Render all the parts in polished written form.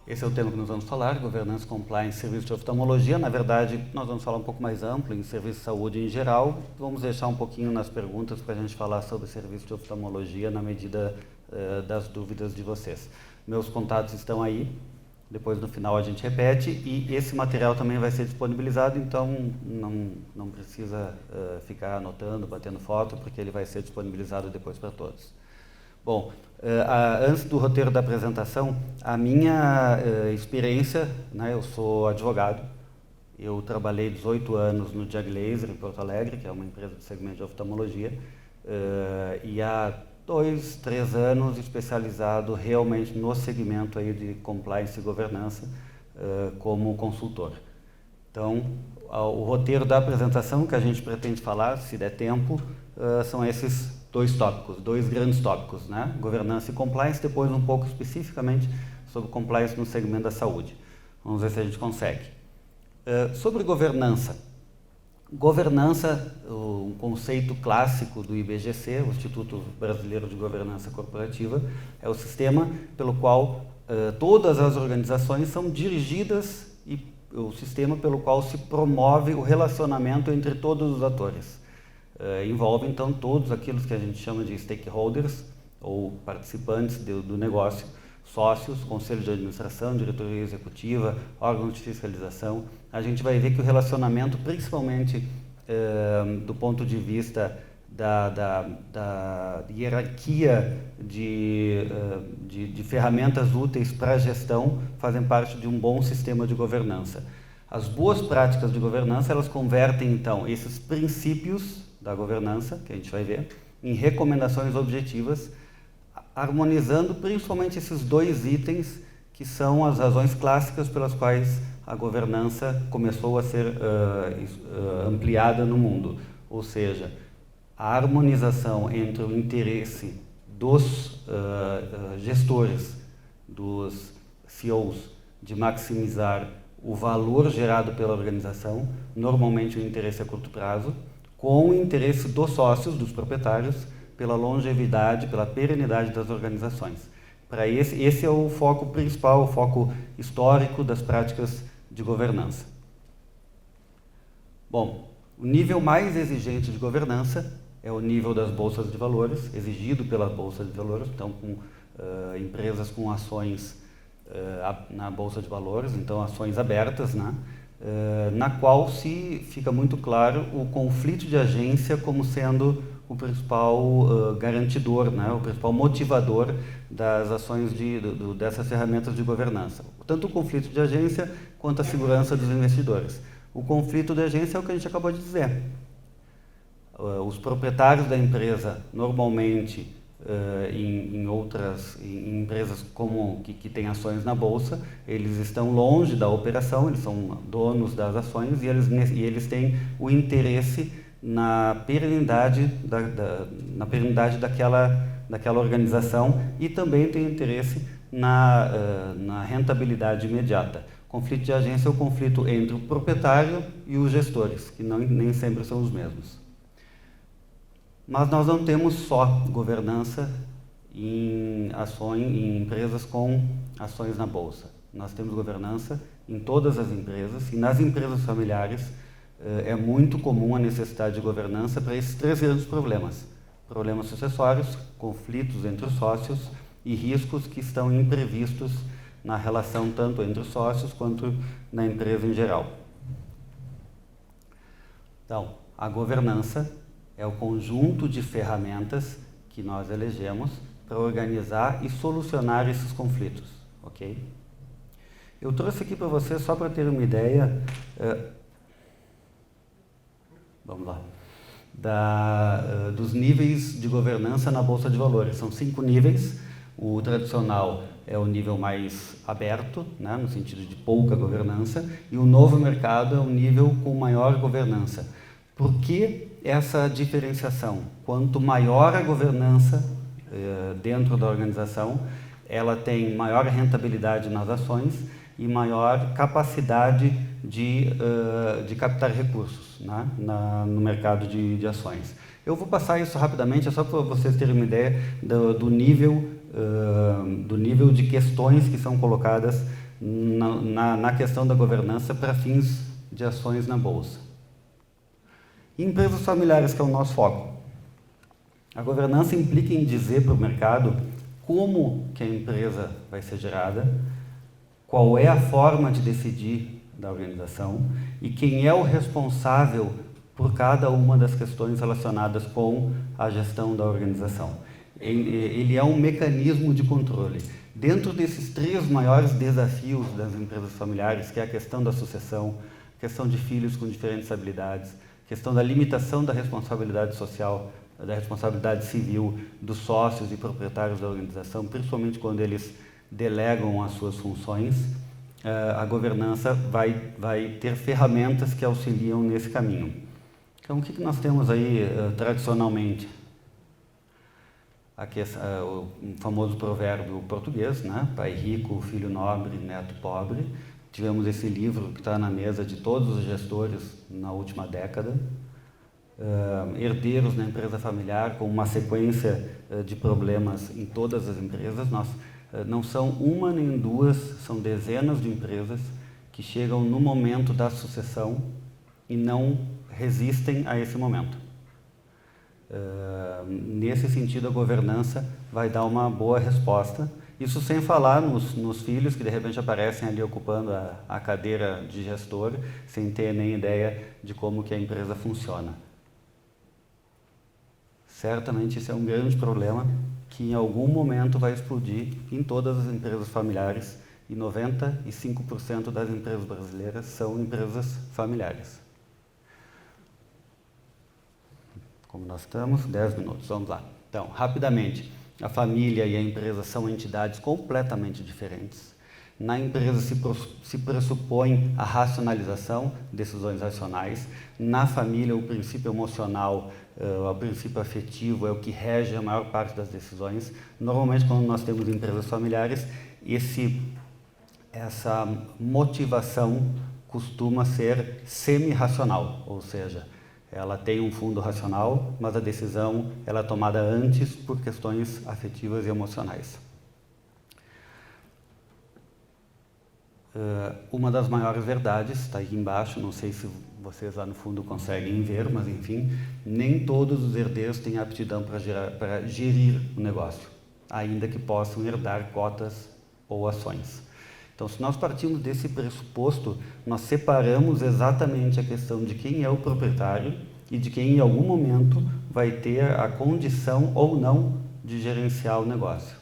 Esse é o tema que nós vamos falar, governança, compliance, serviço de oftalmologia. Na verdade, nós vamos falar um pouco mais amplo em serviço de saúde em geral. Vamos deixar um pouquinho nas perguntas para a gente falar sobre serviço de oftalmologia na medida das dúvidas de vocês. Meus contatos estão aí, depois no final a gente repete, e esse material também vai ser disponibilizado, então não precisa ficar anotando, batendo foto, porque ele vai ser disponibilizado depois para todos. Bom, antes do roteiro da apresentação, a minha experiência, né, eu sou advogado, eu trabalhei 18 anos no Jag Laser em Porto Alegre, que é uma empresa de segmento de oftalmologia, e há 2, 3 anos especializado realmente no segmento aí de compliance e governança como consultor. Então, o roteiro da apresentação que a gente pretende falar, se der tempo, são esses 2 tópicos, 2 grandes tópicos, né? Governança e compliance, depois um pouco especificamente sobre compliance no segmento da saúde. Vamos ver se a gente consegue. Sobre governança. Governança, um conceito clássico do IBGC, o Instituto Brasileiro de Governança Corporativa, é o sistema pelo qual todas as organizações são dirigidas e o sistema pelo qual se promove o relacionamento entre todos os atores. Envolve, então, todos aqueles que a gente chama de stakeholders, ou participantes do negócio, sócios, conselho de administração, diretoria executiva, órgãos de fiscalização. A gente vai ver que o relacionamento, principalmente do ponto de vista da hierarquia de ferramentas úteis para a gestão, fazem parte de um bom sistema de governança. As boas práticas de governança, elas convertem, então, esses princípios da governança, que a gente vai ver, em recomendações objetivas, harmonizando principalmente esses 2 itens que são as razões clássicas pelas quais a governança começou a ser ampliada no mundo. Ou seja, a harmonização entre o interesse dos gestores, dos CEOs, de maximizar o valor gerado pela organização, normalmente o interesse a curto prazo, com o interesse dos sócios, dos proprietários, pela longevidade, pela perenidade das organizações. Para esse é o foco principal, o foco histórico das práticas de governança. Bom, o nível mais exigente de governança é o nível das bolsas de valores, exigido pela bolsa de valores, então com empresas com ações na bolsa de valores, então ações abertas, né? Na qual fica muito claro o conflito de agência como sendo o principal garantidor, né, o principal motivador das ações dessas ferramentas de governança. Tanto o conflito de agência quanto a segurança dos investidores. O conflito de agência é o que a gente acabou de dizer. Os proprietários da empresa, normalmente, em empresas que têm ações na bolsa, eles estão longe da operação, eles são donos das ações e eles têm o interesse na perenidade daquela organização e também têm interesse na rentabilidade imediata. Conflito de agência é o conflito entre o proprietário e os gestores, que nem sempre são os mesmos. Mas nós não temos só governança em empresas com ações na bolsa. Nós temos governança em todas as empresas e nas empresas familiares é muito comum a necessidade de governança para esses 3 grandes problemas. Problemas sucessórios, conflitos entre os sócios e riscos que estão imprevistos na relação tanto entre os sócios quanto na empresa em geral. Então, a governança é o conjunto de ferramentas que nós elegemos para organizar e solucionar esses conflitos, ok? Eu trouxe aqui para vocês, só para ter uma ideia, vamos lá, dos níveis de governança na Bolsa de Valores. São 5 níveis. O tradicional é o nível mais aberto, né, no sentido de pouca governança, e o novo mercado é um nível com maior governança. Por que essa diferenciação? Quanto maior a governança dentro da organização, ela tem maior rentabilidade nas ações e maior capacidade de captar recursos, né, no mercado de ações. Eu vou passar isso rapidamente, é só para vocês terem uma ideia do nível de questões que são colocadas na questão da governança para fins de ações na Bolsa. E empresas familiares, que é o nosso foco. A governança implica em dizer para o mercado como que a empresa vai ser gerada, qual é a forma de decidir da organização e quem é o responsável por cada uma das questões relacionadas com a gestão da organização. Ele é um mecanismo de controle. Dentro desses 3 maiores desafios das empresas familiares, que é a questão da sucessão, questão de filhos com diferentes habilidades, questão da limitação da responsabilidade social, da responsabilidade civil dos sócios e proprietários da organização, principalmente quando eles delegam as suas funções, a governança vai ter ferramentas que auxiliam nesse caminho. Então, o que nós temos aí tradicionalmente? Aqui, o famoso provérbio português, né? Pai rico, filho nobre, neto pobre. Tivemos esse livro que está na mesa de todos os gestores na última década. Herdeiros na empresa familiar, com uma sequência de problemas em todas as empresas. Não são uma nem duas, são dezenas de empresas que chegam no momento da sucessão e não resistem a esse momento. Nesse sentido, a governança vai dar uma boa resposta. Isso sem falar nos filhos que de repente aparecem ali ocupando a cadeira de gestor, sem ter nem ideia de como que a empresa funciona. Certamente isso é um grande problema que em algum momento vai explodir em todas as empresas familiares, e 95% das empresas brasileiras são empresas familiares. Como nós estamos, 10 minutos, vamos lá. Então, rapidamente, a família e a empresa são entidades completamente diferentes. Na empresa se pressupõe a racionalização, decisões racionais. Na família, o princípio emocional, o princípio afetivo é o que rege a maior parte das decisões. Normalmente, quando nós temos empresas familiares, essa motivação costuma ser semi-racional, ou seja, ela tem um fundo racional, mas a decisão ela é tomada antes por questões afetivas e emocionais. Uma das maiores verdades, está aqui embaixo, não sei se vocês lá no fundo conseguem ver, mas enfim, nem todos os herdeiros têm aptidão para gerir o negócio, ainda que possam herdar cotas ou ações. Então, se nós partimos desse pressuposto, nós separamos exatamente a questão de quem é o proprietário e de quem em algum momento vai ter a condição ou não de gerenciar o negócio.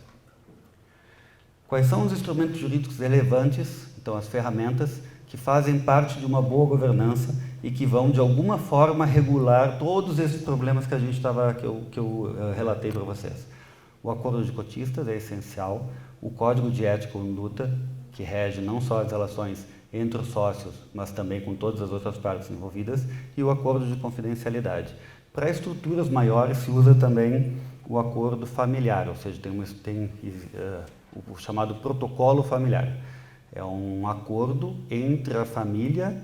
Quais são os instrumentos jurídicos relevantes, então as ferramentas, que fazem parte de uma boa governança e que vão de alguma forma regular todos esses problemas que eu relatei para vocês? O acordo de cotistas é essencial, o código de ética e conduta, que rege não só as relações entre os sócios, mas também com todas as outras partes envolvidas, e o acordo de confidencialidade. Para estruturas maiores se usa também o acordo familiar, ou seja, tem o chamado protocolo familiar. É um acordo entre a família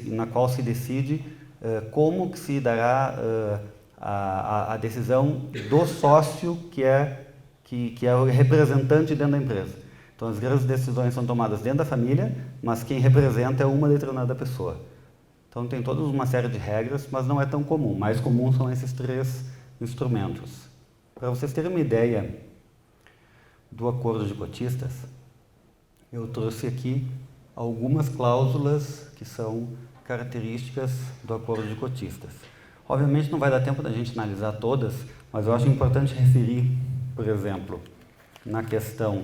na qual se decide como que se dará a decisão do sócio que é o representante dentro da empresa. Então, as grandes decisões são tomadas dentro da família, mas quem representa é uma determinada pessoa. Então, tem toda uma série de regras, mas não é tão comum. Mais comum são esses 3 instrumentos. Para vocês terem uma ideia do acordo de cotistas, eu trouxe aqui algumas cláusulas que são características do acordo de cotistas. Obviamente, não vai dar tempo da gente analisar todas, mas eu acho importante referir, por exemplo, na questão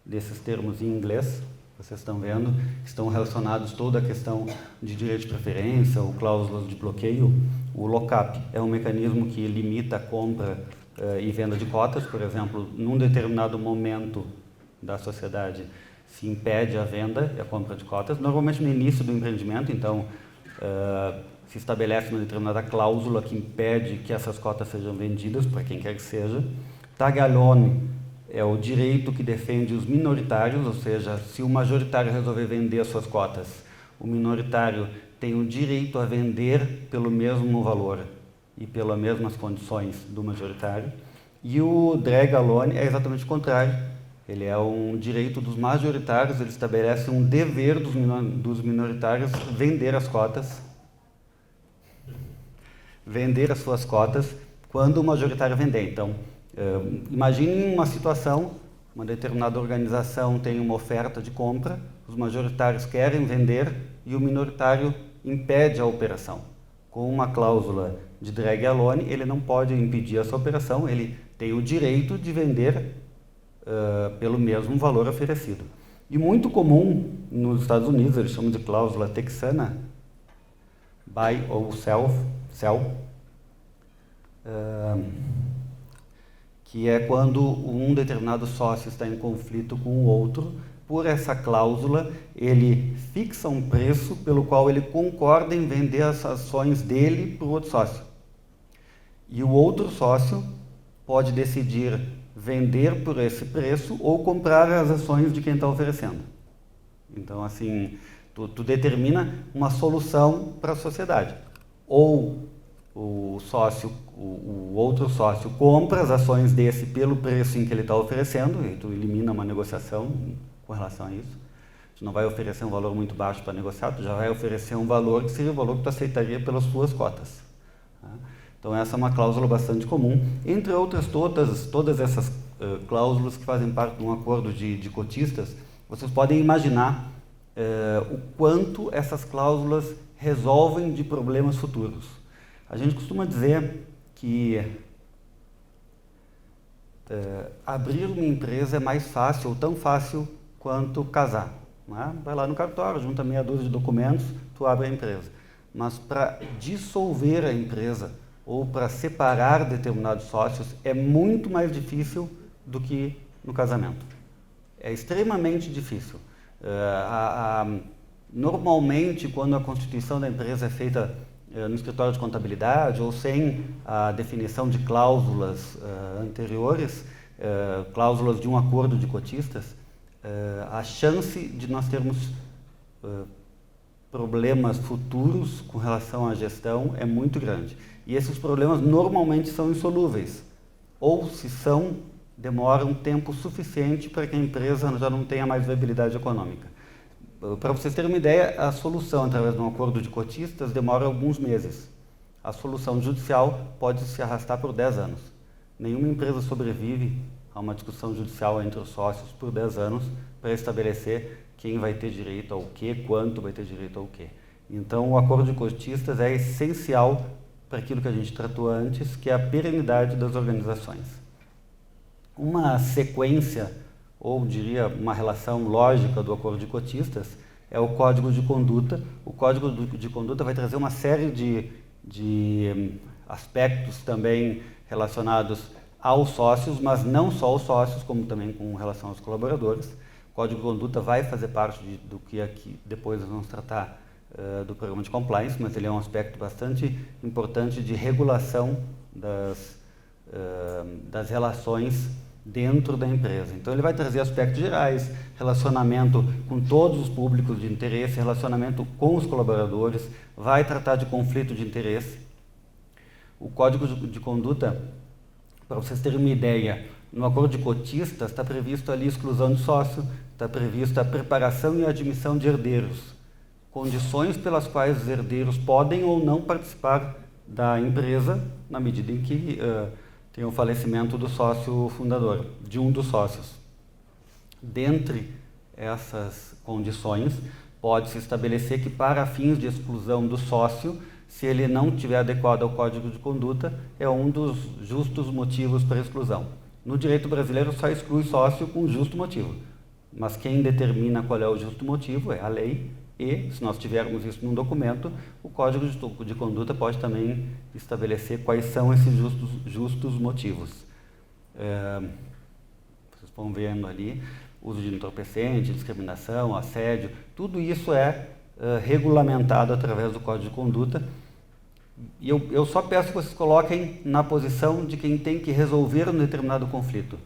desses termos em inglês, vocês estão vendo, estão relacionados toda a questão de direito de preferência ou cláusulas de bloqueio. O lock-up é um mecanismo que limita a compra e venda de cotas, por exemplo, num determinado momento da sociedade se impede a venda e a compra de cotas, normalmente no início do empreendimento, então se estabelece uma determinada cláusula que impede que essas cotas sejam vendidas para quem quer que seja. Tag alone é o direito que defende os minoritários, ou seja, se o majoritário resolver vender as suas cotas, o minoritário tem o direito a vender pelo mesmo valor e pelas mesmas condições do majoritário. E o drag alone é exatamente o contrário. Ele é um direito dos majoritários, ele estabelece um dever dos minoritários vender as cotas, vender as suas cotas quando o majoritário vender. Então, imagine uma situação, uma determinada organização tem uma oferta de compra, os majoritários querem vender e o minoritário impede a operação. Com uma cláusula de drag alone, ele não pode impedir essa operação, ele tem o direito de vender pelo mesmo valor oferecido. E muito comum nos Estados Unidos, eles chamam de cláusula texana, buy ou sell, que é quando um determinado sócio está em conflito com o outro. Por essa cláusula, ele fixa um preço pelo qual ele concorda em vender as ações dele para o outro sócio. E o outro sócio pode decidir vender por esse preço ou comprar as ações de quem está oferecendo. Então, assim, tu determina uma solução para a sociedade. Ou o outro sócio compra as ações desse pelo preço em que ele está oferecendo, e tu elimina uma negociação com relação a isso. Tu não vai oferecer um valor muito baixo para negociar, tu já vai oferecer um valor que seria o valor que tu aceitaria pelas suas cotas. Tá? Então essa é uma cláusula bastante comum, entre outras todas essas cláusulas que fazem parte de um acordo de cotistas. Vocês podem imaginar o quanto essas cláusulas resolvem de problemas futuros. A gente costuma dizer que abrir uma empresa é mais fácil, ou tão fácil quanto casar. Não é? Vai lá no cartório, junta meia dúzia de documentos, tu abre a empresa. Mas para dissolver a empresa ou para separar determinados sócios é muito mais difícil do que no casamento. É extremamente difícil. Normalmente, quando a constituição da empresa é feita no escritório de contabilidade ou sem a definição de cláusulas anteriores, cláusulas de um acordo de cotistas, a chance de nós termos problemas futuros com relação à gestão é muito grande. E esses problemas normalmente são insolúveis, ou se são, demoram um tempo suficiente para que a empresa já não tenha mais viabilidade econômica. Para vocês terem uma ideia, a solução através de um acordo de cotistas demora alguns meses. A solução judicial pode se arrastar por 10 anos. Nenhuma empresa sobrevive a uma discussão judicial entre os sócios por 10 anos para estabelecer quem vai ter direito ao quê, quanto vai ter direito ao quê. Então, o acordo de cotistas é essencial para aquilo que a gente tratou antes, que é a perenidade das organizações. Uma sequência, ou diria uma relação lógica do acordo de cotistas, é o código de conduta. O código de conduta vai trazer uma série de aspectos também relacionados aos sócios, mas não só aos sócios, como também com relação aos colaboradores. O código de conduta vai fazer parte do que aqui depois nós vamos tratar do programa de compliance, mas ele é um aspecto bastante importante de regulação das relações dentro da empresa. Então ele vai trazer aspectos gerais, relacionamento com todos os públicos de interesse, relacionamento com os colaboradores, vai tratar de conflito de interesse. O código de conduta, para vocês terem uma ideia, no acordo de cotistas está previsto ali exclusão de sócio, está previsto a preparação e admissão de herdeiros, condições pelas quais os herdeiros podem ou não participar da empresa na medida em que tem o falecimento do sócio fundador, de um dos sócios. Dentre essas condições, pode-se estabelecer que para fins de exclusão do sócio, se ele não estiver adequado ao código de conduta, é um dos justos motivos para exclusão. No direito brasileiro só exclui sócio com justo motivo, mas quem determina qual é o justo motivo é a lei e, se nós tivermos isso num documento, o código de conduta pode também estabelecer quais são esses justos motivos. Vocês estão vendo ali, uso de entorpecente, discriminação, assédio, tudo isso é regulamentado através do código de conduta. E eu só peço que vocês coloquem na posição de quem tem que resolver um determinado conflito.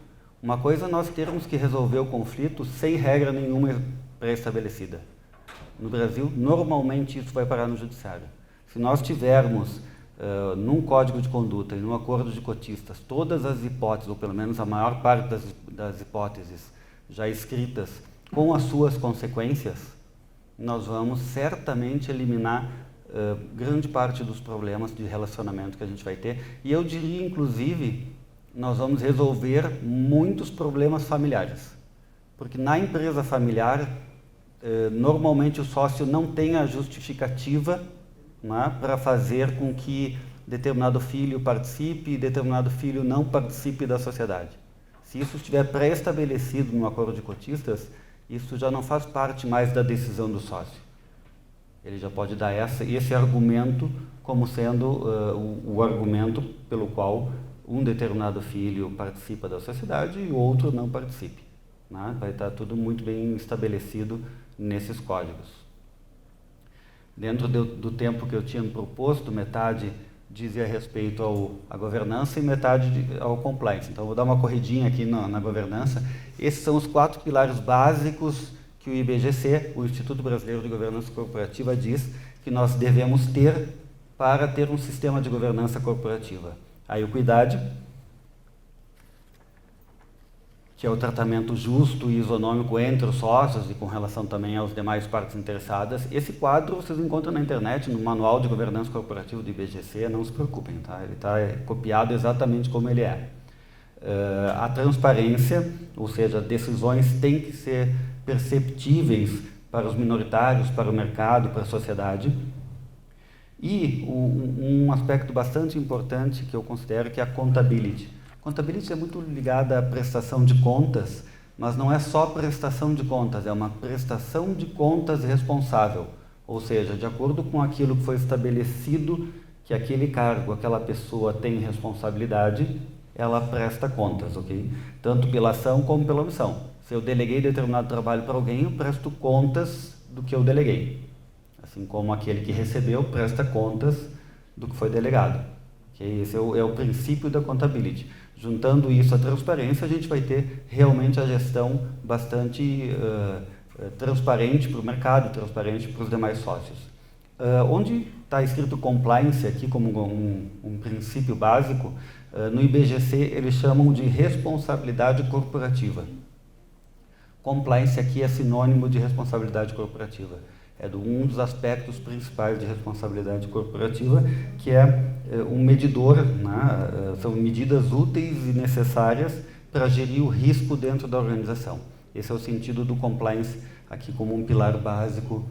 Uma coisa é nós termos que resolver o conflito sem regra nenhuma pré-estabelecida. No Brasil, normalmente isso vai parar no judiciário. Se nós tivermos num código de conduta e num acordo de cotistas todas as hipóteses, ou pelo menos a maior parte das hipóteses já escritas, com as suas consequências, nós vamos certamente eliminar grande parte dos problemas de relacionamento que a gente vai ter. E eu diria, inclusive, nós vamos resolver muitos problemas familiares. Porque na empresa familiar, normalmente o sócio não tem a justificativa, né, para fazer com que determinado filho participe e determinado filho não participe da sociedade. Se isso estiver pré-estabelecido no acordo de cotistas, isso já não faz parte mais da decisão do sócio. Ele já pode dar esse argumento como sendo o argumento pelo qual um determinado filho participa da sociedade e o outro não participe, né? Vai estar tudo muito bem estabelecido nesses códigos. Dentro do tempo que eu tinha proposto, metade dizia respeito à governança e metade ao compliance. Então, eu vou dar uma corridinha aqui na governança. Esses são os 4 pilares básicos que o IBGC, o Instituto Brasileiro de Governança Corporativa, diz que nós devemos ter para ter um sistema de governança corporativa. A equidade, que é o tratamento justo e isonômico entre os sócios e com relação também às demais partes interessadas. Esse quadro vocês encontram na internet, no Manual de Governança Corporativa do IBGC, não se preocupem, tá? Ele está copiado exatamente como ele é. A transparência, ou seja, decisões têm que ser perceptíveis para os minoritários, para o mercado, para a sociedade. E um aspecto bastante importante que eu considero que é a contabilidade. Contabilidade é muito ligada à prestação de contas, mas não é só prestação de contas, é uma prestação de contas responsável. Ou seja, de acordo com aquilo que foi estabelecido que aquele cargo, aquela pessoa tem responsabilidade, ela presta contas, ok? Tanto pela ação como pela omissão. Se eu deleguei determinado trabalho para alguém, eu presto contas do que eu deleguei. Assim como aquele que recebeu presta contas do que foi delegado. Okay? Esse é o princípio da contabilidade. Juntando isso à transparência, a gente vai ter realmente a gestão bastante transparente para o mercado, transparente para os demais sócios. Onde está escrito compliance aqui como um princípio básico, no IBGC eles chamam de responsabilidade corporativa. Compliance aqui é sinônimo de responsabilidade corporativa. É um dos aspectos principais de responsabilidade corporativa, que é um medidor, né? São medidas úteis e necessárias para gerir o risco dentro da organização. Esse é o sentido do compliance aqui como um pilar básico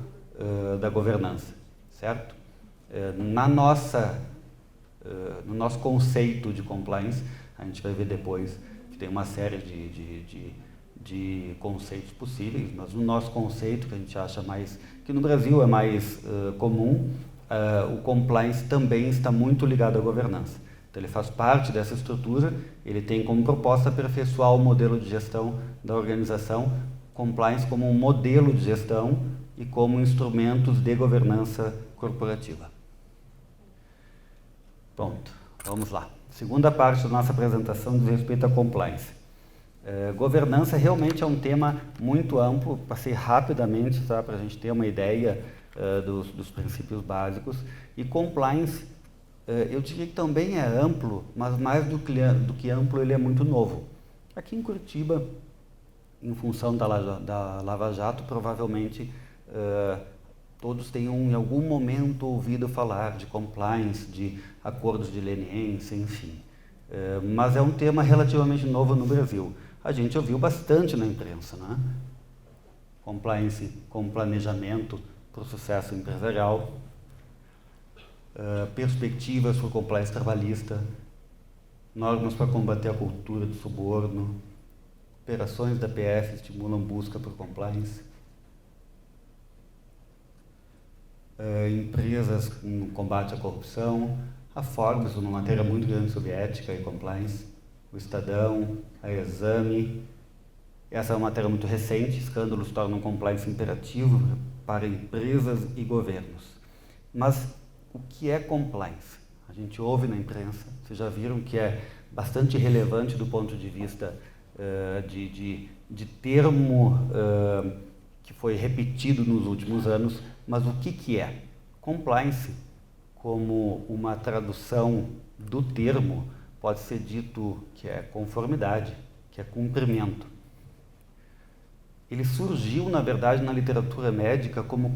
da governança, certo? No nosso conceito de compliance, a gente vai ver depois que tem uma série de conceitos possíveis, mas no nosso conceito, que a gente acha mais, que no Brasil é mais comum, o compliance também está muito ligado à governança. Então ele faz parte dessa estrutura, ele tem como proposta aperfeiçoar o modelo de gestão da organização, compliance como um modelo de gestão e como instrumentos de governança corporativa. Pronto, vamos lá. Segunda parte da nossa apresentação diz respeito à compliance. Governança realmente é um tema muito amplo, passei rapidamente, tá, para a gente ter uma ideia dos princípios básicos. E compliance, eu diria que também é amplo, mas mais do que amplo, ele é muito novo. Aqui em Curitiba, em função da Lava Jato, provavelmente todos tenham em algum momento ouvido falar de compliance, de acordos de leniência, enfim. Mas é um tema relativamente novo no Brasil. A gente ouviu bastante na imprensa, né? Compliance com planejamento para o sucesso empresarial, perspectivas para o compliance trabalhista, normas para combater a cultura do suborno, operações da PF estimulam busca por compliance, empresas no combate à corrupção, a Forbes, uma matéria muito grande sobre ética e compliance, o Estadão, a Exame. Essa é uma matéria muito recente, escândalos tornam compliance imperativo para empresas e governos. Mas o que é compliance? A gente ouve na imprensa, vocês já viram que é bastante relevante do ponto de vista de termo que foi repetido nos últimos anos, mas o que é? Compliance, como uma tradução do termo, pode ser dito que é conformidade, que é cumprimento. ele surgiu, na verdade, na literatura médica como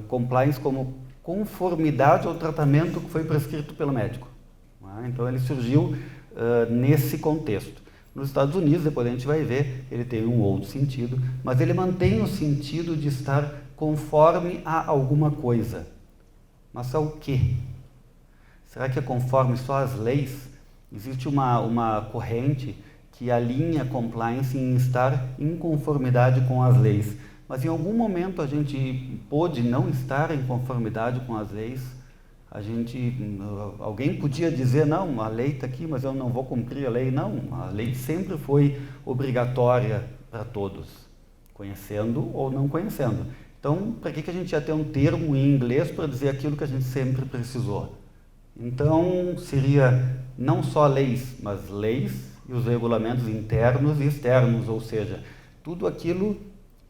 compliance, como conformidade ao tratamento que foi prescrito pelo médico. Então, ele surgiu nesse contexto. Nos Estados Unidos, depois a gente vai ver, ele tem um outro sentido, mas ele mantém o sentido de estar conforme a alguma coisa. Mas ao quê? Será que é conforme só as leis? Existe uma corrente que alinha compliance em estar em conformidade com as leis. Mas em algum momento a gente pôde não estar em conformidade com as leis. Alguém podia dizer, não, a lei está aqui, mas eu não vou cumprir a lei. Não, a lei sempre foi obrigatória para todos, conhecendo ou não conhecendo. Então, para que a gente ia ter um termo em inglês para dizer aquilo que a gente sempre precisou? Então, seria não só leis, mas leis e os regulamentos internos e externos, ou seja, tudo aquilo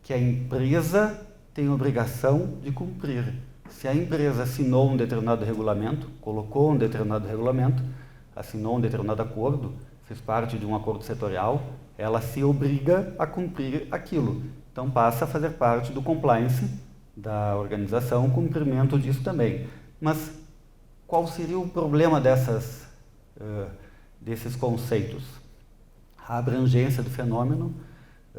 que a empresa tem obrigação de cumprir. Se a empresa assinou um determinado regulamento, colocou um determinado regulamento, assinou um determinado acordo, fez parte de um acordo setorial, ela se obriga a cumprir aquilo. Então passa a fazer parte do compliance da organização, o cumprimento disso também. Mas qual seria o problema desses conceitos? A abrangência do fenômeno,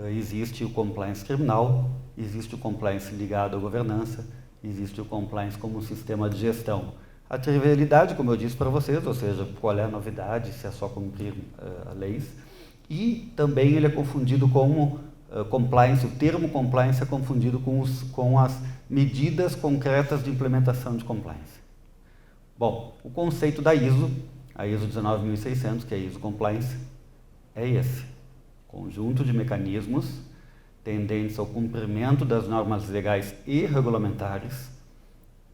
existe o compliance criminal, existe o compliance ligado à governança, existe o compliance como um sistema de gestão. A trivialidade, como eu disse para vocês, ou seja, qual é a novidade, se é só cumprir leis, e também ele é confundido como compliance, o termo compliance é confundido com as medidas concretas de implementação de compliance. Bom, o conceito da ISO, a ISO 19600, que é a ISO Compliance, é esse: conjunto de mecanismos tendentes ao cumprimento das normas legais e regulamentares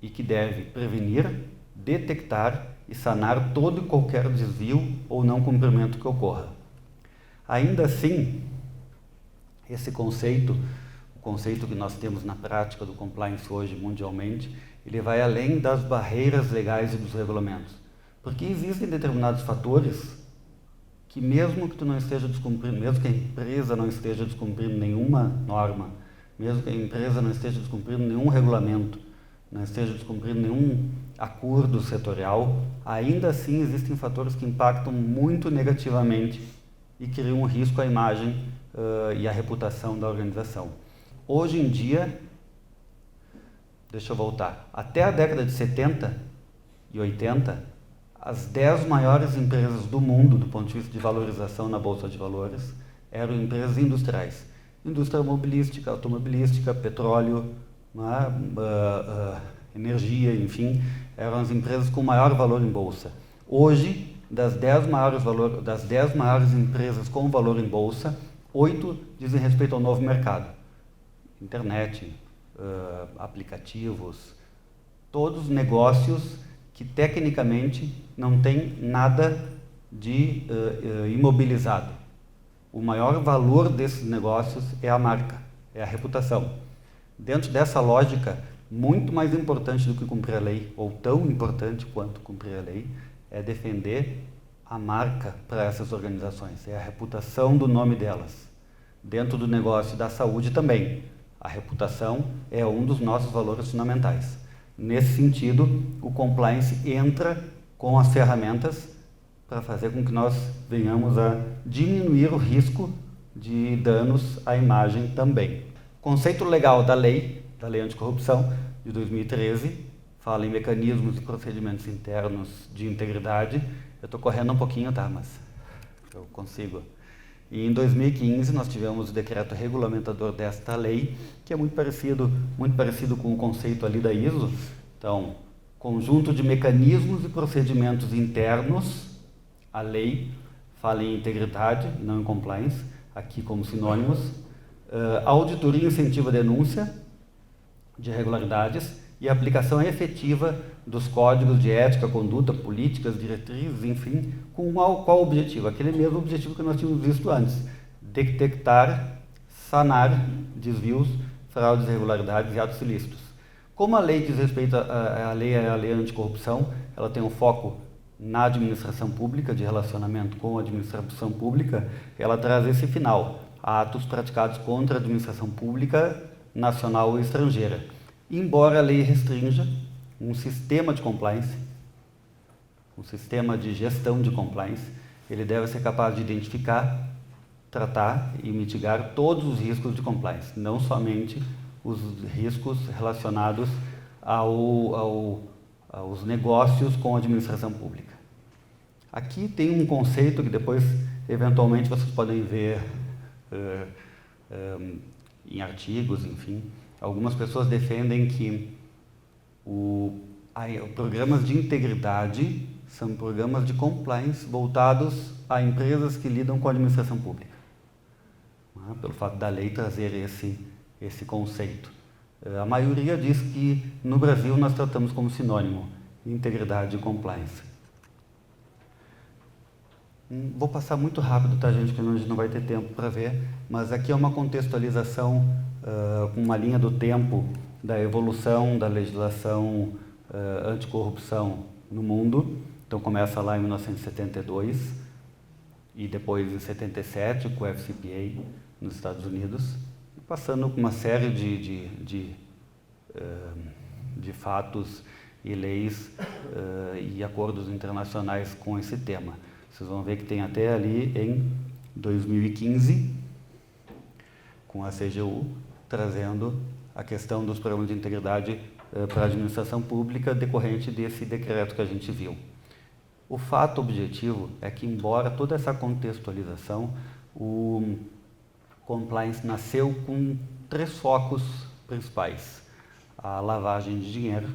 e que deve prevenir, detectar e sanar todo e qualquer desvio ou não cumprimento que ocorra. Ainda assim, esse conceito, o conceito que nós temos na prática do compliance hoje mundialmente, ele vai além das barreiras legais e dos regulamentos, porque existem determinados fatores que mesmo que tu não esteja descumprindo, mesmo que a empresa não esteja descumprindo nenhuma norma, mesmo que a empresa não esteja descumprindo nenhum regulamento, não esteja descumprindo nenhum acordo setorial, ainda assim existem fatores que impactam muito negativamente e criam um risco à imagem e à reputação da organização. Hoje em dia, deixa eu voltar, até a década de 70 e 80, as 10 maiores empresas do mundo, do ponto de vista de valorização na Bolsa de Valores, eram empresas industriais. Indústria automobilística, petróleo, energia, enfim, eram as empresas com maior valor em Bolsa. Hoje, das 10 maiores empresas com valor em Bolsa, 8 dizem respeito ao novo mercado. Internet, aplicativos, todos negócios que tecnicamente não tem nada de imobilizado. O maior valor desses negócios é a marca, é a reputação. Dentro dessa lógica, muito mais importante do que cumprir a lei, ou tão importante quanto cumprir a lei, é defender a marca para essas organizações, é a reputação do nome delas. Dentro do negócio da saúde também, a reputação é um dos nossos valores fundamentais. Nesse sentido, o compliance entra com as ferramentas para fazer com que nós venhamos a diminuir o risco de danos à imagem também. O conceito legal da lei anticorrupção de 2013, fala em mecanismos e procedimentos internos de integridade. Eu estou correndo um pouquinho, tá? Mas eu consigo. E em 2015 nós tivemos o decreto regulamentador desta lei, que é muito parecido com o conceito ali da ISO. Então, conjunto de mecanismos e procedimentos internos. A lei fala em integridade, não em compliance, aqui como sinônimos. Auditoria incentiva a denúncia de irregularidades e a aplicação efetiva dos códigos de ética, conduta, políticas, diretrizes, enfim, com qual objetivo? Aquele mesmo objetivo que nós tínhamos visto antes: detectar, sanar desvios, fraudes, irregularidades e atos ilícitos. Como a lei diz respeito à lei anticorrupção, ela tem um foco na administração pública, de relacionamento com a administração pública, ela traz esse final. atos praticados contra a administração pública nacional ou estrangeira. Embora a lei restrinja um sistema de compliance, um sistema de gestão de compliance, ele deve ser capaz de identificar, tratar e mitigar todos os riscos de compliance, não somente os riscos relacionados aos negócios com a administração pública. Aqui tem um conceito que depois, eventualmente, vocês podem ver em artigos, enfim. Algumas pessoas defendem que programas de integridade são programas de compliance voltados a empresas que lidam com a administração pública, pelo fato da lei trazer esse conceito. A maioria diz que no Brasil nós tratamos como sinônimo integridade e compliance. Vou passar muito rápido, tá, gente, que a gente não vai ter tempo para ver, mas aqui é uma contextualização com uma linha do tempo da evolução da legislação anticorrupção no mundo. Então começa lá em 1972 e depois em 77 com o FCPA nos Estados Unidos, passando por uma série de fatos e leis e acordos internacionais com esse tema. Vocês vão ver que tem até ali em 2015, com a CGU, trazendo a questão dos programas de integridade para a administração pública decorrente desse decreto que a gente viu. O fato objetivo é que, embora toda essa contextualização, o compliance nasceu com 3 focos principais: a lavagem de dinheiro,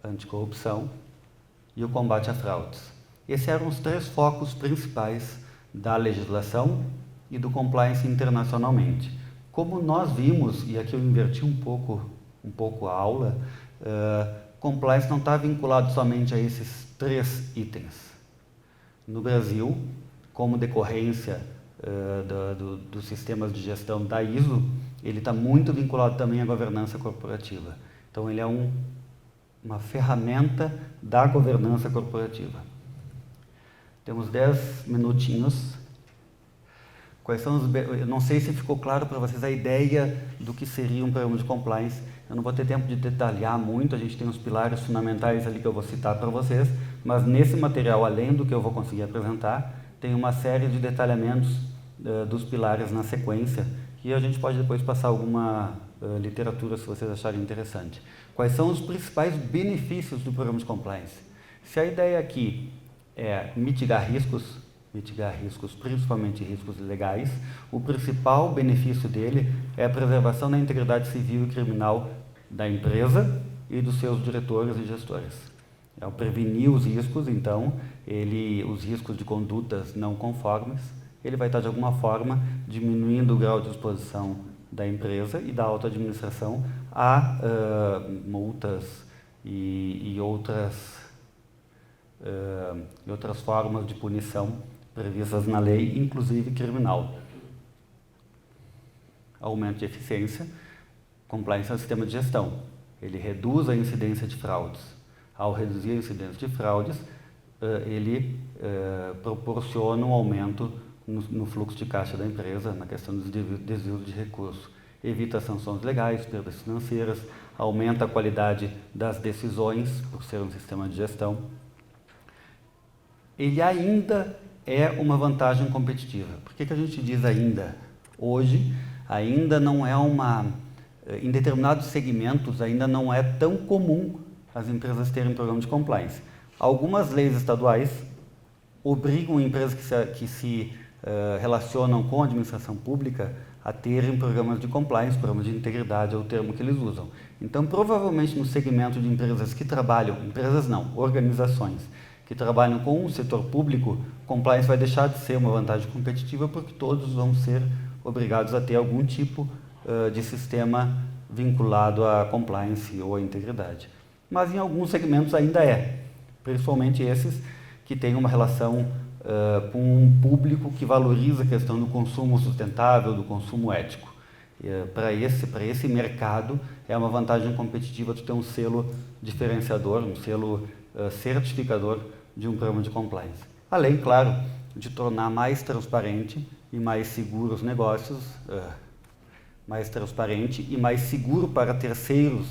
a anticorrupção e o combate a fraudes. Esses eram os 3 focos principais da legislação e do compliance internacionalmente. Como nós vimos, e aqui eu inverti um pouco a aula, compliance não está vinculado somente a esses 3 itens. No Brasil, como decorrência dos sistemas de gestão da ISO, ele está muito vinculado também à governança corporativa. Então, ele é uma ferramenta da governança corporativa. Temos 10 minutinhos. Quais são eu não sei se ficou claro para vocês a ideia do que seria um programa de compliance. Eu não vou ter tempo de detalhar muito, a gente tem os pilares fundamentais ali que eu vou citar para vocês, mas nesse material, além do que eu vou conseguir apresentar, tem uma série de detalhamentos dos pilares na sequência, e a gente pode depois passar alguma literatura se vocês acharem interessante. Quais são os principais benefícios do programa de compliance? Se a ideia aqui é mitigar riscos, principalmente riscos legais, o principal benefício dele é a preservação da integridade civil e criminal da empresa e dos seus diretores e gestores. É o prevenir os riscos, então, os riscos de condutas não conformes, ele vai estar de alguma forma diminuindo o grau de exposição da empresa e da auto-administração a multas e outras formas de punição previstas na lei, inclusive criminal. Aumento de eficiência, compliance é um sistema de gestão. Ele reduz a incidência de fraudes. Ao reduzir a incidência de fraudes, ele proporciona um aumento no fluxo de caixa da empresa, na questão dos desvios de recursos. Evita sanções legais, perdas financeiras, aumenta a qualidade das decisões, por ser um sistema de gestão. Ele ainda é uma vantagem competitiva. Por que a gente diz ainda? Hoje, ainda não é em determinados segmentos, ainda não é tão comum as empresas terem programa de compliance. Algumas leis estaduais obrigam empresas que se relacionam com a administração pública a terem programas de compliance, programas de integridade é o termo que eles usam. Então, provavelmente no segmento de empresas que trabalham, organizações que trabalham com o setor público, compliance vai deixar de ser uma vantagem competitiva porque todos vão ser obrigados a ter algum tipo de sistema vinculado à compliance ou à integridade. Mas em alguns segmentos ainda principalmente esses que têm uma relação com um público que valoriza a questão do consumo sustentável, do consumo ético. Para esse mercado, é uma vantagem competitiva de ter um selo diferenciador, um selo certificador de um programa de compliance. Além, claro, de tornar mais transparente e mais seguro os negócios, mais transparente e mais seguro para terceiros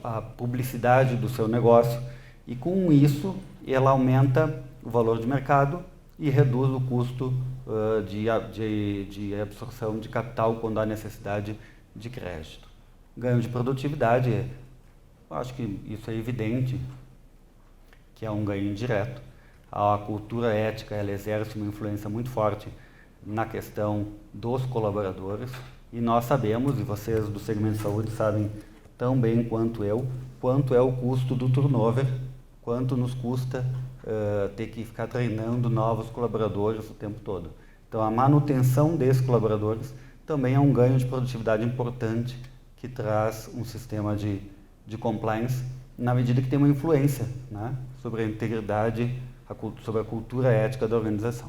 a publicidade do seu negócio, e com isso ela aumenta o valor de mercado e reduz o custo de absorção de capital quando há necessidade de crédito. Ganho de produtividade, acho que isso é evidente, que é um ganho indireto. A cultura ética, ela exerce uma influência muito forte na questão dos colaboradores, e nós sabemos, e vocês do segmento de saúde sabem tão bem quanto eu, quanto é o custo do turnover, quanto nos custa ter que ficar treinando novos colaboradores o tempo todo. Então, a manutenção desses colaboradores também é um ganho de produtividade importante que traz um sistema de compliance, na medida que tem uma influência, né, sobre a integridade, sobre a cultura ética da organização.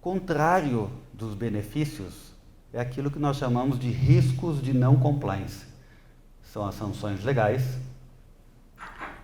Contrário dos benefícios é aquilo que nós chamamos de riscos de não compliance. São as sanções legais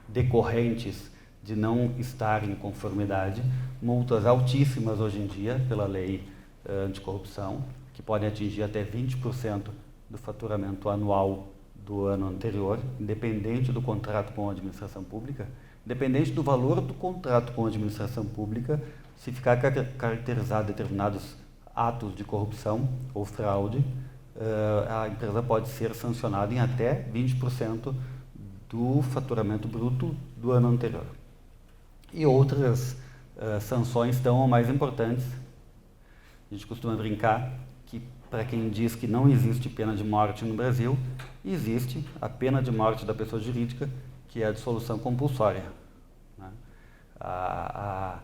decorrentes de não estar em conformidade, multas altíssimas hoje em dia pela lei anticorrupção, que podem atingir até 20% do faturamento anual do ano anterior, independente do contrato com a administração pública, independente do valor do contrato com a administração pública. Se ficar caracterizado determinados atos de corrupção ou fraude, a empresa pode ser sancionada em até 20% do faturamento bruto do ano anterior. E outras sanções tão ou mais importantes. A gente costuma brincar que, para quem diz que não existe pena de morte no Brasil, existe a pena de morte da pessoa jurídica, que é a dissolução compulsória, né? A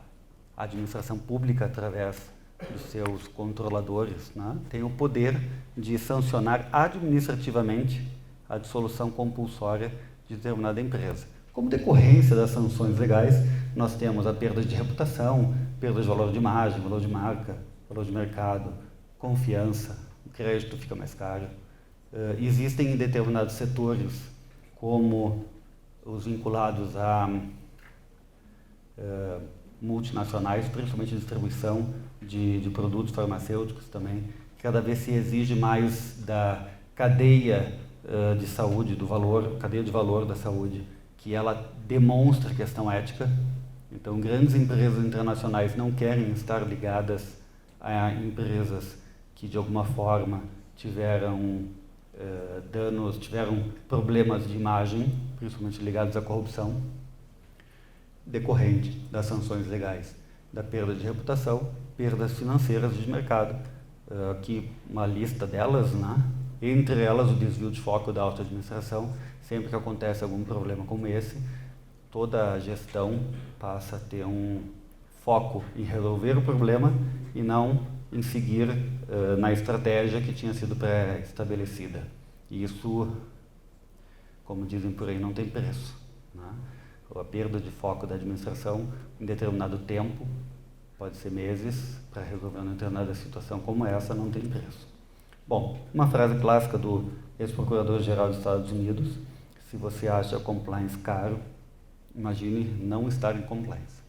administração pública, através dos seus controladores, né, tem o poder de sancionar administrativamente a dissolução compulsória de determinada empresa. Como decorrência das sanções legais, nós temos a perda de reputação, perda de valor de imagem, valor de marca, valor de mercado, confiança, o crédito fica mais caro. Existem em determinados setores, como os vinculados a multinacionais, principalmente distribuição de produtos farmacêuticos também, cada vez se exige mais da cadeia de saúde, cadeia de valor da saúde, que ela demonstre questão ética. Então, grandes empresas internacionais não querem estar ligadas a empresas que, de alguma forma, tiveram problemas de imagem, principalmente ligados à corrupção, decorrente das sanções legais, da perda de reputação, perdas financeiras de mercado, aqui uma lista delas, né? Entre elas o desvio de foco da alta administração. Sempre que acontece algum problema como esse, toda a gestão passa a ter um foco em resolver o problema e não em seguir na estratégia que tinha sido pré-estabelecida. E isso, como dizem por aí, não tem preço, né? A perda de foco da administração em determinado tempo, pode ser meses, para resolver uma determinada situação como essa, não tem preço. Bom, uma frase clássica do ex-procurador-geral dos Estados Unidos: se você acha compliance caro, imagine não estar em compliance.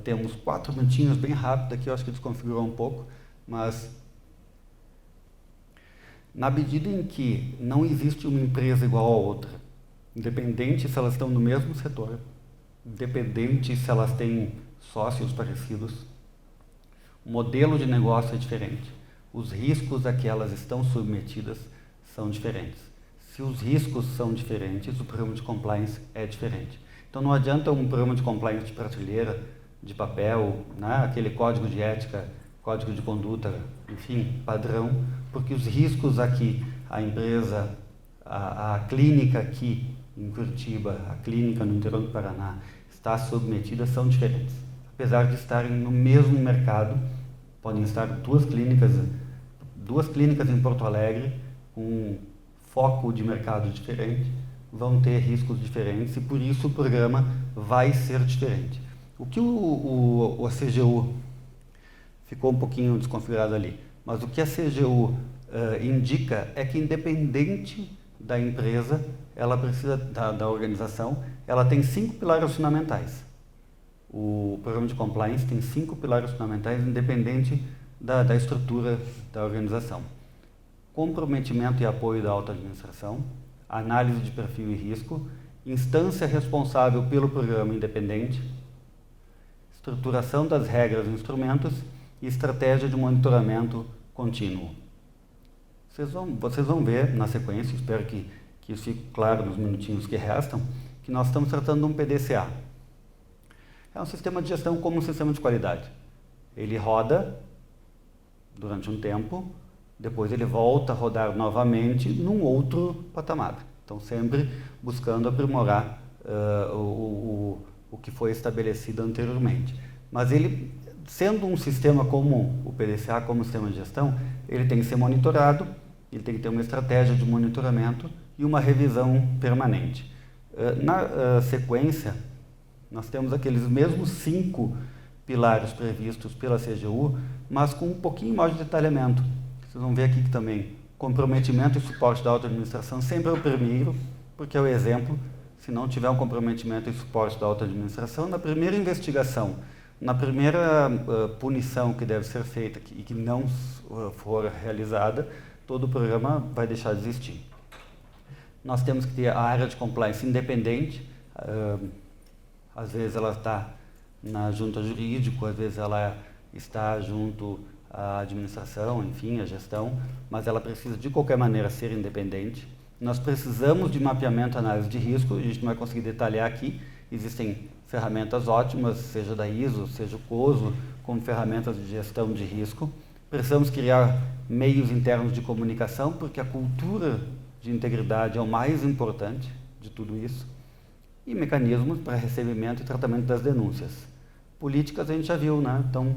Temos 4 minutinhos bem rápido aqui, eu acho que desconfigurou um pouco, mas na medida em que não existe uma empresa igual a outra, independente se elas estão no mesmo setor, independente se elas têm sócios parecidos, o modelo de negócio é diferente, os riscos a que elas estão submetidas são diferentes. Se os riscos são diferentes, o programa de compliance é diferente. Então não adianta um programa de compliance de prateleira, de papel, né, aquele código de ética, código de conduta, enfim, padrão, porque os riscos aqui, a empresa, a clínica aqui em Curitiba, a clínica no interior do Paraná, está submetida, são diferentes. Apesar de estarem no mesmo mercado, podem estar duas clínicas em Porto Alegre, com foco de mercado diferente, vão ter riscos diferentes e por isso o programa vai ser diferente. O que a CGU ficou um pouquinho desconfigurado ali, mas o que a CGU indica é que, independente da empresa, ela precisa da organização, ela tem 5 pilares fundamentais. O programa de compliance tem 5 pilares fundamentais, independente da estrutura da organização. Comprometimento e apoio da alta administração, análise de perfil e risco, instância responsável pelo programa independente, estruturação das regras e instrumentos e estratégia de monitoramento contínuo. Vocês vão ver na sequência, espero que isso fique claro nos minutinhos que restam, que nós estamos tratando de um PDCA. É um sistema de gestão como um sistema de qualidade. Ele roda durante um tempo, depois ele volta a rodar novamente num outro patamar. Então, sempre buscando aprimorar o que foi estabelecido anteriormente. Mas ele, sendo um sistema como o PDCA, como sistema de gestão, ele tem que ser monitorado, ele tem que ter uma estratégia de monitoramento e uma revisão permanente. Na sequência, nós temos aqueles mesmos 5 pilares previstos pela CGU, mas com um pouquinho mais de detalhamento. Vocês vão ver aqui que também comprometimento e suporte da alta administração sempre é o primeiro, porque é o exemplo. Se não tiver um comprometimento e suporte da alta administração, na primeira investigação, na primeira punição que deve ser feita e que não for realizada, todo o programa vai deixar de existir. Nós temos que ter a área de compliance independente, às vezes ela está na junta jurídica, às vezes ela está junto à administração, enfim, à gestão, mas ela precisa de qualquer maneira ser independente. Nós precisamos de mapeamento e análise de risco, a gente não vai conseguir detalhar aqui, existem ferramentas ótimas, seja da ISO, seja o COSO, como ferramentas de gestão de risco. Precisamos criar meios internos de comunicação, porque a cultura de integridade é o mais importante de tudo isso. E mecanismos para recebimento e tratamento das denúncias. Políticas a gente já viu, né? Então,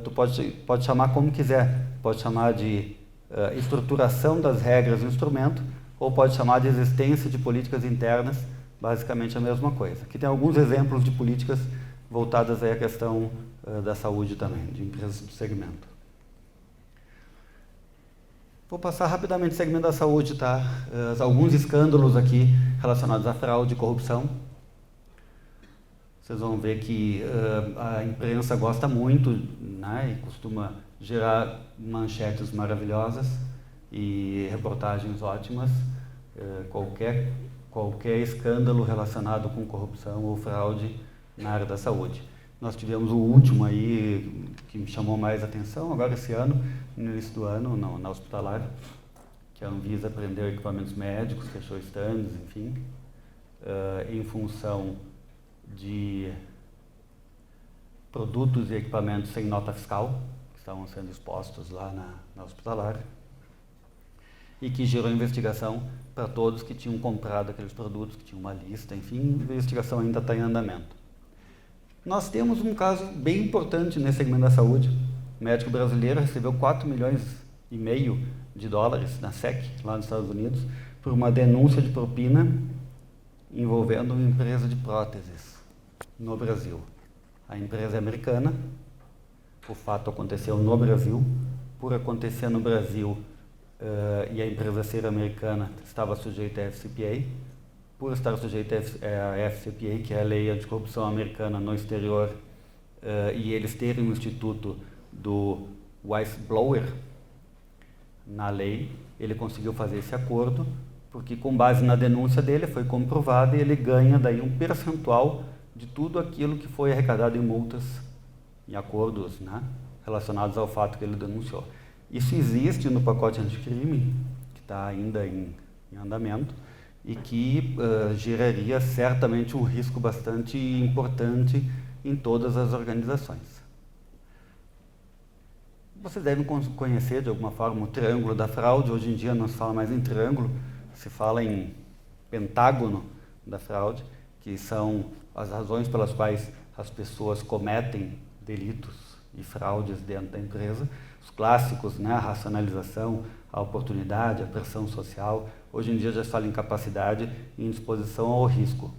tu pode chamar como quiser. Pode chamar de estruturação das regras do instrumento, ou pode chamar de existência de políticas internas, basicamente a mesma coisa. Aqui tem alguns exemplos de políticas voltadas aí à questão da saúde também, de empresas do segmento. Vou passar rapidamente o segmento da saúde, tá? Alguns escândalos aqui relacionados à fraude e corrupção. Vocês vão ver que a imprensa gosta muito, né, e costuma gerar manchetes maravilhosas e reportagens ótimas. Qualquer escândalo relacionado com corrupção ou fraude na área da saúde. Nós tivemos o último aí, que me chamou mais atenção, agora esse ano, no início do ano, na Hospitalar, que a Anvisa prendeu equipamentos médicos, fechou estandes, enfim, em função de produtos e equipamentos sem nota fiscal, que estavam sendo expostos lá na Hospitalar, e que gerou investigação para todos que tinham comprado aqueles produtos, que tinham uma lista, enfim, a investigação ainda está em andamento. Nós temos um caso bem importante nesse segmento da saúde. O médico brasileiro recebeu 4,5 milhões de dólares na SEC, lá nos Estados Unidos, por uma denúncia de propina envolvendo uma empresa de próteses no Brasil. A empresa é americana, o fato aconteceu no Brasil, por acontecer no Brasil e a empresa ser americana, estava sujeita a FCPA. Por estar sujeita à FCPA, que é a lei anticorrupção americana no exterior, e eles terem um instituto do whistleblower na lei, ele conseguiu fazer esse acordo, porque com base na denúncia dele foi comprovado e ele ganha daí um percentual de tudo aquilo que foi arrecadado em multas, em acordos, né, relacionados ao fato que ele denunciou. Isso existe no pacote anticrime, que está ainda em andamento, e que geraria certamente um risco bastante importante em todas as organizações. Vocês devem conhecer de alguma forma o triângulo da fraude. Hoje em dia não se fala mais em triângulo, se fala em pentágono da fraude, que são as razões pelas quais as pessoas cometem delitos e fraudes dentro da empresa. Os clássicos, né, a racionalização, a oportunidade, a pressão social. Hoje em dia já se fala em capacidade e em disposição ao risco.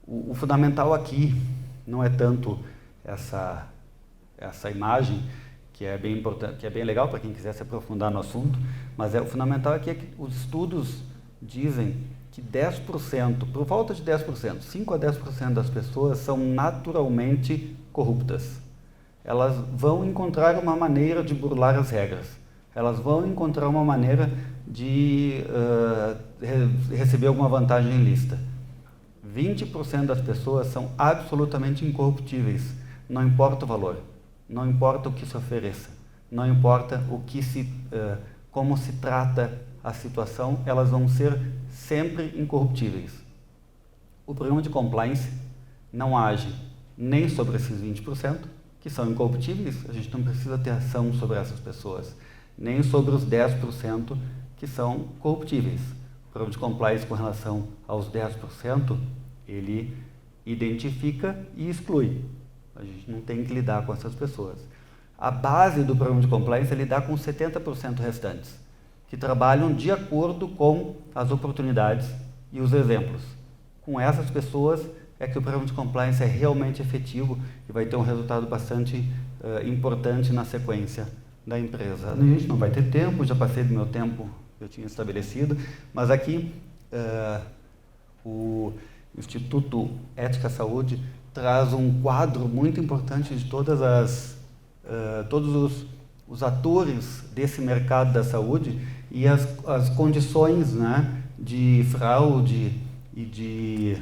O fundamental aqui não é tanto essa imagem, que é bem importante, que é bem legal para quem quiser se aprofundar no assunto, mas o fundamental aqui é que os estudos dizem que que 10%, por volta de 10%, 5 a 10% das pessoas são naturalmente corruptas. Elas vão encontrar uma maneira de burlar as regras. Elas vão encontrar uma maneira de receber alguma vantagem ilícita. 20% das pessoas são absolutamente incorruptíveis. Não importa o valor, não importa o que se ofereça, não importa como se trata a situação, elas vão ser sempre incorruptíveis. O programa de compliance não age nem sobre esses 20%, que são incorruptíveis, a gente não precisa ter ação sobre essas pessoas, nem sobre os 10% que são corruptíveis. O programa de compliance com relação aos 10%, ele identifica e exclui. A gente não tem que lidar com essas pessoas. A base do programa de compliance é lidar com os 70% restantes, que trabalham de acordo com as oportunidades e os exemplos. Com essas pessoas é que o programa de compliance é realmente efetivo e vai ter um resultado bastante importante na sequência da empresa. A gente não vai ter tempo, já passei do meu tempo que eu tinha estabelecido, mas aqui o Instituto Ética Saúde traz um quadro muito importante de todos os atores desse mercado da saúde e as condições, né, de fraude e de,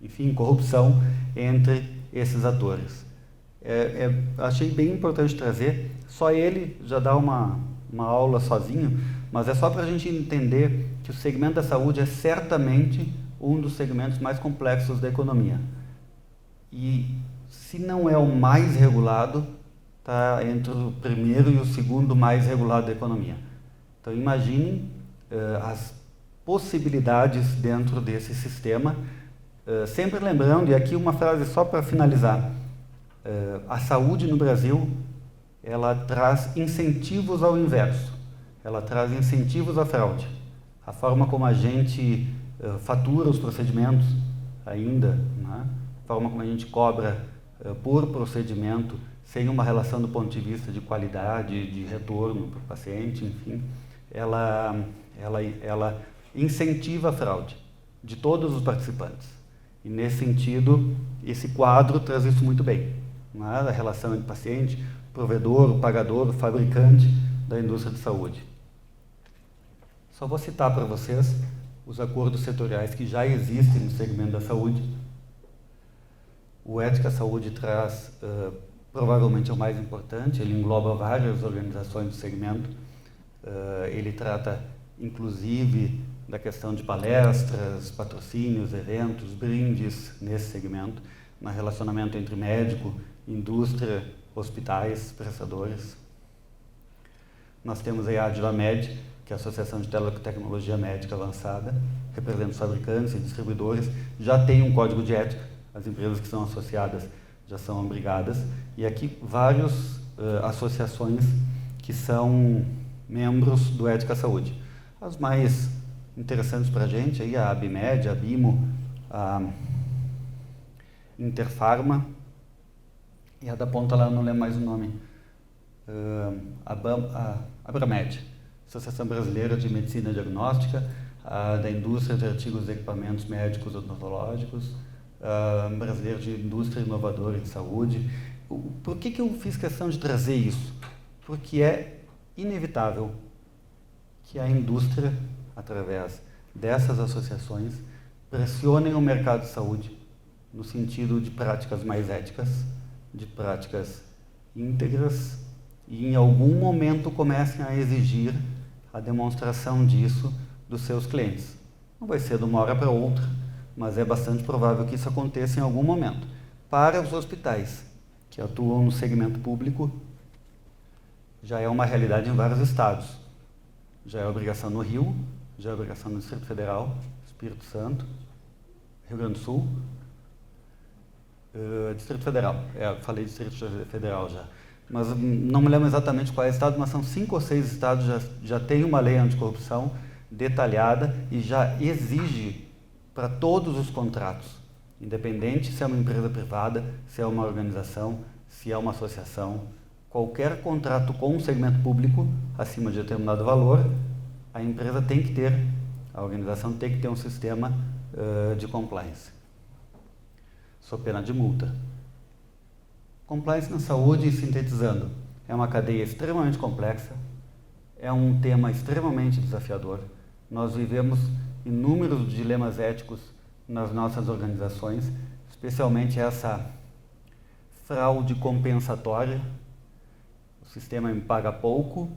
enfim, corrupção entre esses atores. Achei bem importante trazer, só ele já dá uma aula sozinho, mas é só para a gente entender que o segmento da saúde é certamente um dos segmentos mais complexos da economia. E se não é o mais regulado, está entre o primeiro e o segundo mais regulado da economia. Então imaginem as possibilidades dentro desse sistema, sempre lembrando, e aqui uma frase só para finalizar, a saúde no Brasil, ela traz incentivos ao inverso, ela traz incentivos à fraude. A forma como a gente fatura os procedimentos ainda, né? A forma como a gente cobra por procedimento, sem uma relação do ponto de vista de qualidade, de retorno para o paciente, enfim, ela incentiva a fraude de todos os participantes. E nesse sentido, esse quadro traz isso muito bem, né? A relação entre paciente, provedor, pagador, fabricante da indústria de saúde. Só vou citar para vocês os acordos setoriais que já existem no segmento da saúde. O Ética Saúde traz, provavelmente é o mais importante, ele engloba várias organizações do segmento, ele trata, inclusive, da questão de palestras, patrocínios, eventos, brindes nesse segmento, no relacionamento entre médico, indústria, hospitais, prestadores. Nós temos a Advamed, que é a Associação de Tecnologia Médica Avançada, representa os fabricantes e distribuidores, já tem um código de ética, as empresas que são associadas já são obrigadas, e aqui várias associações que são membros do Ética Saúde. As mais interessantes para a gente, aí a Abimed, a Bimo, a Interfarma, e a da ponta lá, eu não lembro mais o nome, a Abramed, Associação Brasileira de Medicina Diagnóstica, da Indústria de Artigos e Equipamentos Médicos Odontológicos, Brasileiro de Indústria Inovadora em Saúde. Por que eu fiz questão de trazer isso? Porque é inevitável que a indústria, através dessas associações, pressionem o mercado de saúde no sentido de práticas mais éticas, de práticas íntegras, e em algum momento comecem a exigir a demonstração disso dos seus clientes. Não vai ser de uma hora para outra, mas é bastante provável que isso aconteça em algum momento. Para os hospitais que atuam no segmento público, já é uma realidade em vários estados. Já é obrigação no Rio, já é obrigação no Distrito Federal, Espírito Santo, Rio Grande do Sul, Distrito Federal, falei Distrito Federal já, mas não me lembro exatamente qual é o estado, mas são 5 ou 6 estados já tem uma lei anticorrupção detalhada e já exige para todos os contratos, independente se é uma empresa privada, se é uma organização, se é uma associação, qualquer contrato com o segmento público, acima de determinado valor, a empresa tem que ter A organização tem que ter um sistema de compliance, sob pena de multa. Compliance na saúde, sintetizando, é uma cadeia extremamente complexa, é um tema extremamente desafiador. Nós vivemos inúmeros dilemas éticos nas nossas organizações, especialmente essa fraude compensatória. O sistema me paga pouco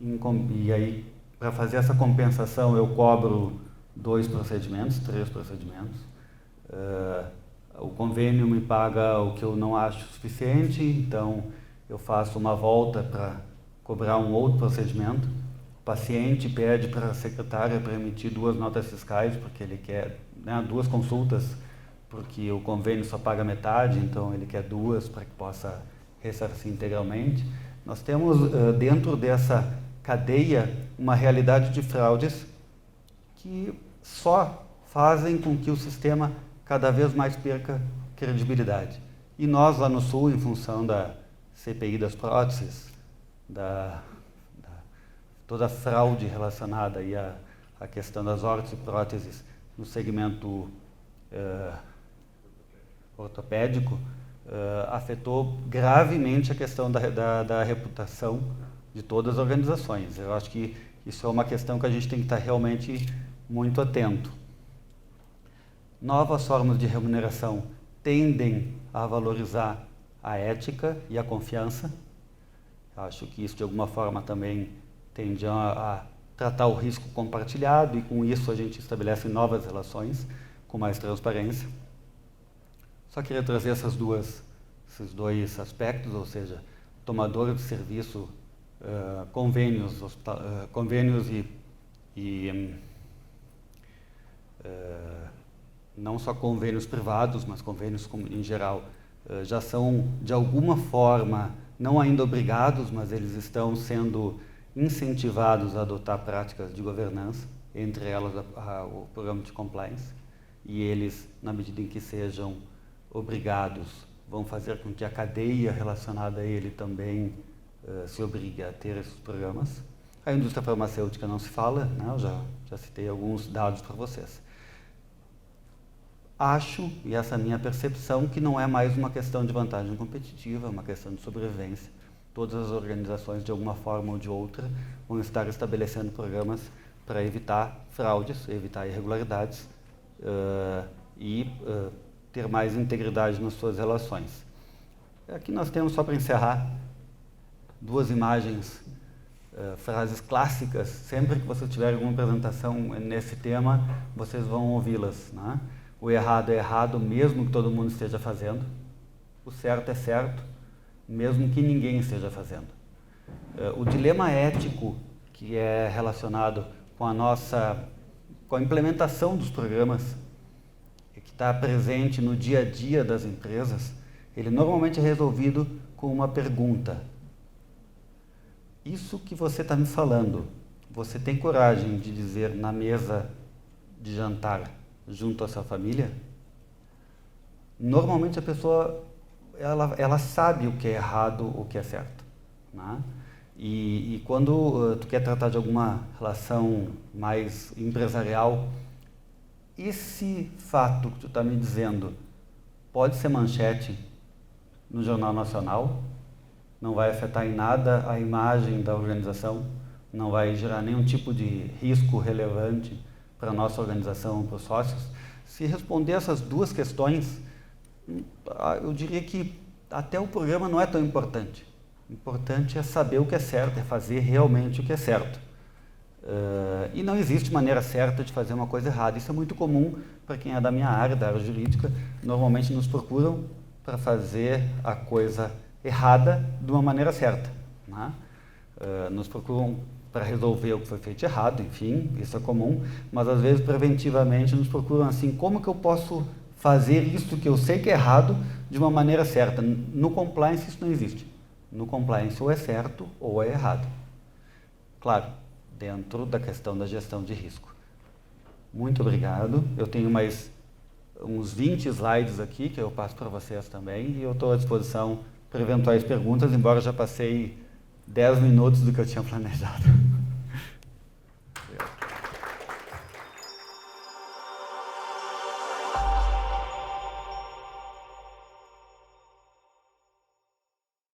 e aí, para fazer essa compensação, eu cobro 2 procedimentos, 3 procedimentos. O convênio me paga o que eu não acho suficiente, então eu faço uma volta para cobrar um outro procedimento. O paciente pede para a secretária para emitir 2 notas fiscais, porque ele quer 2 consultas, porque o convênio só paga metade, então ele quer 2 para que possa ressarcir integralmente. Nós temos dentro dessa cadeia uma realidade de fraudes que só fazem com que o sistema cada vez mais perca credibilidade. E nós lá no Sul, em função da CPI das próteses, toda a fraude relacionada aí à questão das órteses e próteses no segmento ortopédico, afetou gravemente a questão da reputação de todas as organizações. Eu acho que isso é uma questão que a gente tem que estar realmente muito atento. Novas formas de remuneração tendem a valorizar a ética e a confiança. Acho que isso de alguma forma também tende a tratar o risco compartilhado e com isso a gente estabelece novas relações com mais transparência. Só queria trazer esses 2 aspectos, ou seja, tomador de serviço, convênios e não só convênios privados, mas convênios em geral, já são de alguma forma, não ainda obrigados, mas eles estão sendo incentivados a adotar práticas de governança, entre elas o programa de compliance, e eles, na medida em que sejam obrigados, vão fazer com que a cadeia relacionada a ele também se obrigue a ter esses programas. A indústria farmacêutica não se fala, né? Eu já citei alguns dados para vocês. Acho, e essa é a minha percepção, que não é mais uma questão de vantagem competitiva, é uma questão de sobrevivência. Todas as organizações, de alguma forma ou de outra, vão estar estabelecendo programas para evitar fraudes, evitar irregularidades e ter mais integridade nas suas relações. Aqui nós temos, só para encerrar, 2 imagens, frases clássicas. Sempre que vocês tiverem alguma apresentação nesse tema, vocês vão ouvi-las, né? O errado é errado, mesmo que todo mundo esteja fazendo. O certo é certo, mesmo que ninguém esteja fazendo. O dilema ético que é relacionado com a implementação dos programas, que está presente no dia a dia das empresas, ele normalmente é resolvido com uma pergunta. Isso que você está me falando, você tem coragem de dizer na mesa de jantar junto à sua família? Normalmente a pessoa ela sabe o que é errado, o que é certo, né? E quando tu quer tratar de alguma relação mais empresarial, esse fato que tu está me dizendo pode ser manchete no Jornal Nacional, não vai afetar em nada a imagem da organização, não vai gerar nenhum tipo de risco relevante para a nossa organização, para os sócios. Se responder essas 2 questões, eu diria que até o programa não é tão importante. O importante é saber o que é certo, é fazer realmente o que é certo. E não existe maneira certa de fazer uma coisa errada. Isso é muito comum para quem é da minha área, da área jurídica. Normalmente nos procuram para fazer a coisa errada de uma maneira certa, né? Nos procuram para resolver o que foi feito errado, enfim, isso é comum, mas às vezes preventivamente nos procuram assim, como que eu posso fazer isso que eu sei que é errado de uma maneira certa? No compliance isso não existe. No compliance ou é certo ou é errado. Claro, dentro da questão da gestão de risco. Muito obrigado. Eu tenho mais uns 20 slides aqui que eu passo para vocês também e eu estou à disposição para eventuais perguntas, embora já passei 10 minutos do que eu tinha planejado.